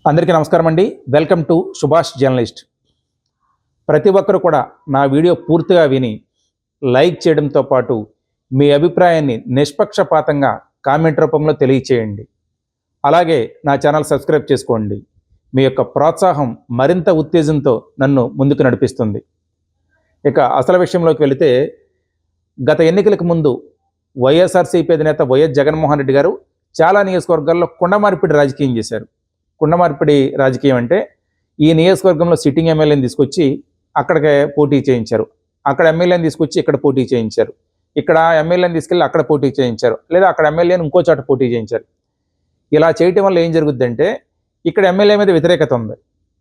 అందరికీ నమస్కారం అండి. Welcome to Subhash journalist. ప్రతి ఒక్కరు కూడా నా వీడియో పూర్తిగా విని లైక్ చేయడంతో పాటు మీ అభిప్రాయాన్ని నిష్పక్షపాతంగా కామెంట్ రూపంలో తెలియచేయండి. అలాగే నా ఛానల్ సబ్స్క్రైబ్ చేసుకోండి. మీ యొక్క ప్రోత్సాహం మరింత ఉత్తేజంతో నన్ను ముందుకు నడిపిస్తుంది. ఇక అసలు విషయంలోకి వెళితే, గత ఎన్నికలకు ముందు వైఎస్ఆర్సీపీ అధినేత వైఎస్ జగన్మోహన్ రెడ్డి గారు చాలా నియోజకవర్గాల్లో కుండమార్పిడి రాజకీయం చేశారు. కుండమార్పిడి రాజకీయం అంటే, ఈ నియోజకవర్గంలో సిట్టింగ్ ఎమ్మెల్యేని తీసుకొచ్చి అక్కడికి పోటీ చేయించారు, అక్కడ ఎమ్మెల్యేని తీసుకొచ్చి ఇక్కడ పోటీ చేయించారు, ఇక్కడ ఎమ్మెల్యేని తీసుకెళ్ళి అక్కడ పోటీ చేయించారు, లేదా అక్కడ ఎమ్మెల్యేని ఇంకో చోట పోటీ చేయించారు. ఇలా చేయటం వల్ల ఏం జరుగుద్దంటే, ఇక్కడ ఎమ్మెల్యే మీద వ్యతిరేకత ఉంది,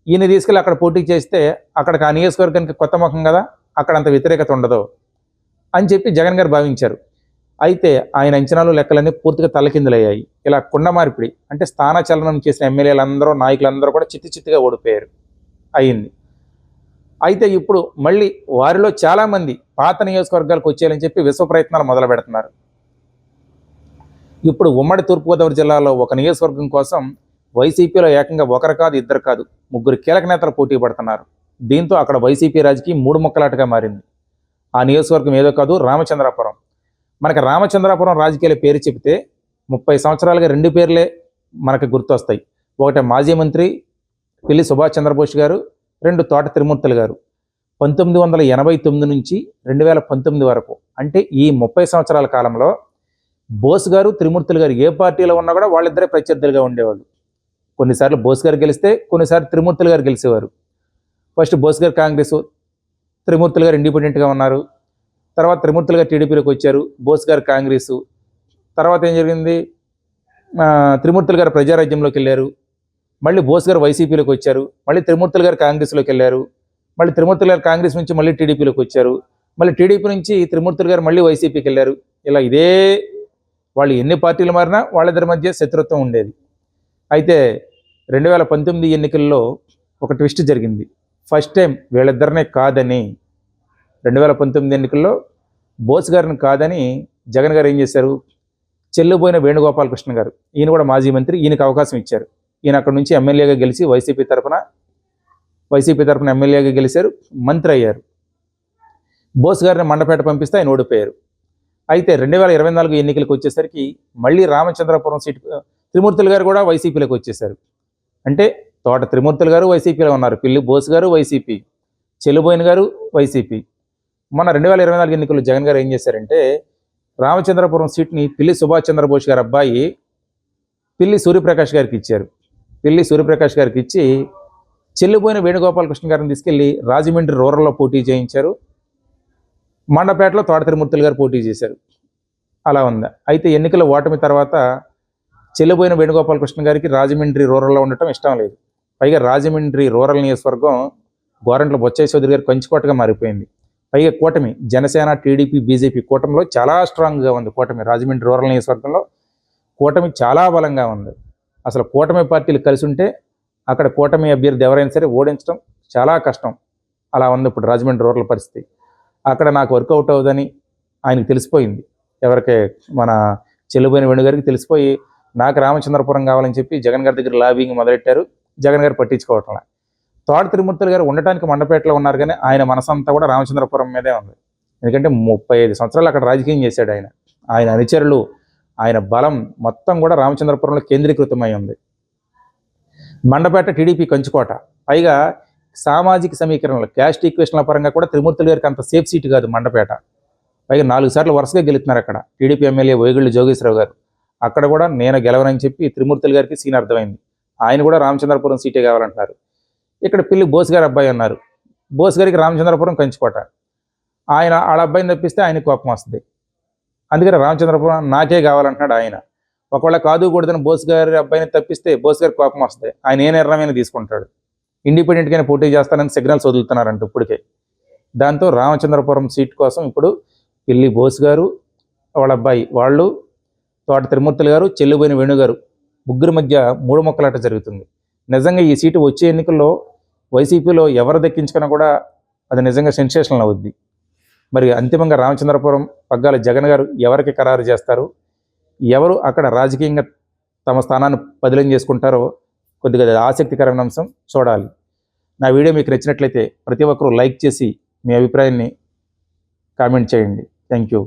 ఈయన తీసుకెళ్ళి అక్కడ పోటీ చేస్తే అక్కడికి ఆ నియోజకవర్గానికి కొత్త ముఖం కదా, అక్కడ అంత వ్యతిరేకత ఉండదు అని చెప్పి జగన్ గారు భావించారు. అయితే ఆయన అంచనాలు లెక్కలన్నీ పూర్తిగా తలకిందులయ్యాయి. ఇలా కుండ మార్పిడి అంటే స్థానచలనం చేసిన ఎమ్మెల్యేలందరూ నాయకులందరూ కూడా చిత్తుచిత్తుగా ఓడిపోయారు అయింది. అయితే ఇప్పుడు మళ్ళీ వారిలో చాలామంది పాత నియోజకవర్గాలకు వచ్చేయాలని చెప్పి విశ్వ ప్రయత్నాలు మొదలు పెడుతున్నారు. ఇప్పుడు ఉమ్మడి తూర్పుగోదావరి జిల్లాలో ఒక నియోజకవర్గం కోసం వైసీపీలో ఏకంగా ఒకరు కాదు, ఇద్దరు కాదు, ముగ్గురు కీలక నేతలు పోటీ పడుతున్నారు. దీంతో అక్కడ వైసీపీ రాజకీయం మూడు ముక్కలాటగా మారింది. ఆ నియోజకవర్గం ఏదో కాదు, రామచంద్రాపురం. మనకి రామచంద్రాపురం రాజకీయాల పేరు చెబితే 30 సంవత్సరాలుగా రెండు పేర్లే మనకు గుర్తొస్తాయి. ఒకటి మాజీ మంత్రి పిల్లి సుభాష్ చంద్రబోస్ గారు, రెండు తోట త్రిమూర్తులు గారు. 1989 నుంచి 2019 వరకు, అంటే ఈ 30 సంవత్సరాల కాలంలో బోస్ గారు, త్రిమూర్తులు గారు ఏ పార్టీలో ఉన్నా కూడా వాళ్ళిద్దరే ప్రత్యర్థులుగా ఉండేవాళ్ళు. కొన్నిసార్లు బోస్ గారు గెలిస్తే, కొన్నిసార్లు త్రిమూర్తులు గారు గెలిచేవారు. ఫస్ట్ బోస్ గారు కాంగ్రెస్, త్రిమూర్తులు గారు ఇండిపెండెంట్గా ఉన్నారు. తర్వాత త్రిమూర్తులు గారు టీడీపీలోకి వచ్చారు, బోస్ గారు కాంగ్రెసు. తర్వాత ఏం జరిగింది, త్రిమూర్తులు గారు ప్రజారాజ్యంలోకి వెళ్ళారు, మళ్ళీ బోస్ గారు వైసీపీలోకి వచ్చారు, మళ్ళీ త్రిమూర్తులు గారు కాంగ్రెస్లోకి వెళ్ళారు, మళ్ళీ త్రిమూర్తులు గారు కాంగ్రెస్ నుంచి మళ్ళీ టీడీపీలోకి వచ్చారు, మళ్ళీ టీడీపీ నుంచి త్రిమూర్తులు గారు మళ్ళీ వైసీపీకి వెళ్ళారు. ఇలా ఇదే వాళ్ళు ఎన్ని పార్టీలు మారినా వాళ్ళిద్దరి మధ్య శత్రుత్వం ఉండేది. అయితే 2019 ఎన్నికల్లో ఒక ట్విస్ట్ జరిగింది. ఫస్ట్ టైం వీళ్ళిద్దరినే కాదని, 2019 ఎన్నికల్లో బోస్ గారిని కాదని జగన్ గారు ఏం చేశారు, చెల్లుబోయిన వేణుగోపాలకృష్ణ గారు, ఈయన కూడా మాజీ మంత్రి, ఈయనకు అవకాశం ఇచ్చారు. ఈయన అక్కడ నుంచి ఎమ్మెల్యేగా గెలిచి వైసీపీ తరఫున ఎమ్మెల్యేగా గెలిచారు, మంత్రి అయ్యారు. బోస్ గారిని మండపేట పంపిస్తే ఆయన ఓడిపోయారు. అయితే 2024 ఎన్నికలకు వచ్చేసరికి మళ్ళీ రామచంద్రపురం సీటు త్రిమూర్తులు గారు కూడా వైసీపీలోకి వచ్చేసారు. అంటే తోట త్రిమూర్తులు గారు వైసీపీలో ఉన్నారు, పిల్లి బోస్ గారు వైసీపీ, చెల్లుబోయిన గారు వైసీపీ. మొన్న 2024 ఎన్నికల్లో జగన్ గారు ఏం చేశారంటే, రామచంద్రపురం సీట్ని పిల్లి సుభాష్ చంద్రబోస్ గారి అబ్బాయి పిల్లి సూర్యప్రకాష్ గారికి ఇచ్చారు. పిల్లి సూర్యప్రకాష్ గారికి ఇచ్చి చెల్లిపోయిన వేణుగోపాలకృష్ణ గారిని తీసుకెళ్లి రాజమండ్రి రూరల్లో పోటీ చేయించారు. మండపేటలో తోట త్రిమూర్తులు గారు పోటీ చేశారు. అలా ఉంది. అయితే ఎన్నికల ఓటమి తర్వాత చెల్లిపోయిన వేణుగోపాలకృష్ణ గారికి రాజమండ్రి రూరల్లో ఉండటం ఇష్టం లేదు. పైగా రాజమండ్రి రూరల్ నియోజకవర్గం గోరంట్ల బొచ్చయ్య చౌదరి గారు కంచుకోటగా మారిపోయింది. పైగా కూటమి జనసేన, టీడీపీ, బీజేపీ కూటమిలో చాలా స్ట్రాంగ్గా ఉంది. కూటమి రాజమండ్రి రూరల్ నియోజకవర్గంలో కూటమి చాలా బలంగా ఉంది. అసలు కూటమి పార్టీలు కలిసి ఉంటే అక్కడ కూటమి అభ్యర్థి ఎవరైనా సరే ఓడించడం చాలా కష్టం. అలా ఉంది ఇప్పుడు రాజమండ్రి రూరల్ పరిస్థితి. అక్కడ నాకు వర్కౌట్ అవుదని ఆయనకు తెలిసిపోయింది, ఎవరికి, మన చెల్లుబోయిన వేణుగారికి తెలిసిపోయి నాకు రామచంద్రపురం కావాలని చెప్పి జగన్ గారి దగ్గర లాబింగ్ మొదలెట్టారు. జగన్ గారు పట్టించుకోవట్లే. తోట త్రిమూర్తులు గారు ఉండటానికి మండపేటలో ఉన్నారు, కానీ ఆయన మనసంతా కూడా రామచంద్రపురం మీదే ఉంది. ఎందుకంటే 35 సంవత్సరాలు అక్కడ రాజకీయం చేశాడు ఆయన. ఆయన అనుచరులు, ఆయన బలం మొత్తం కూడా రామచంద్రపురంలో కేంద్రీకృతమై ఉంది. మండపేట టీడీపీ కంచుకోట. పైగా సామాజిక సమీకరణలు, క్యాస్ట్ ఈక్వేషన్ల పరంగా కూడా త్రిమూర్తులు గారికి అంత సేఫ్ సీట్ కాదు మండపేట. పైగా 4 సార్లు వరుసగా గెలుతున్నారు అక్కడ టీడీపీ ఎమ్మెల్యే వైగుళ్ళు జోగేశ్వరరావు గారు. అక్కడ కూడా నేను గెలవనని చెప్పి త్రిమూర్తులు గారికి సీన్ అర్థమైంది. ఆయన కూడా రామచంద్రపురం సీటే కావాలంటున్నారు. ఇక్కడ పిల్లి బోస్ గారు అబ్బాయి ఉన్నారు, బోస్ గారికి రామచంద్రపురం కంచుకోట. ఆయన వాళ్ళ అబ్బాయిని తప్పిస్తే ఆయనకు కోపం వస్తుంది. అందుకని రామచంద్రపురం నాకే కావాలంటున్నాడు ఆయన. ఒకవేళ కాదు కూడదని బోస్ గారి అబ్బాయిని తప్పిస్తే బోస్ గారికి కోపం వస్తుంది, ఆయన ఏ నిర్ణయమైనా తీసుకుంటాడు. ఇండిపెండెంట్గానే పోటీ చేస్తానని సిగ్నల్స్ వదులుతున్నారంట ఇప్పటికే. దాంతో రామచంద్రపురం సీట్ కోసం ఇప్పుడు పిల్లి బోస్ గారు, వాళ్ళ అబ్బాయి, వాళ్ళు తోట త్రిమూర్తులు గారు, చెల్లుబోయిన వేణుగారు, ముగ్గురు మధ్య మూడు మొక్కలాట జరుగుతుంది. నిజంగా ఈ సీటు వచ్చే ఎన్నికల్లో వైసీపీలో ఎవరు దక్కించుకున్నా కూడా అది నిజంగా సెన్సేషనల్ అవుద్ది. మరి అంతిమంగా రామచంద్రపురం పగ్గాల జగన్ గారు ఎవరికి ఖరారు చేస్తారు, ఎవరు అక్కడ రాజకీయంగా తమ స్థానాన్ని బదిలీ చేసుకుంటారో కొద్దిగా ఆసక్తికరమైన అంశం, చూడాలి. నా వీడియో మీకు నచ్చినట్లయితే ప్రతి ఒక్కరూ లైక్ చేసి మీ అభిప్రాయాన్ని కామెంట్ చేయండి. Thank you.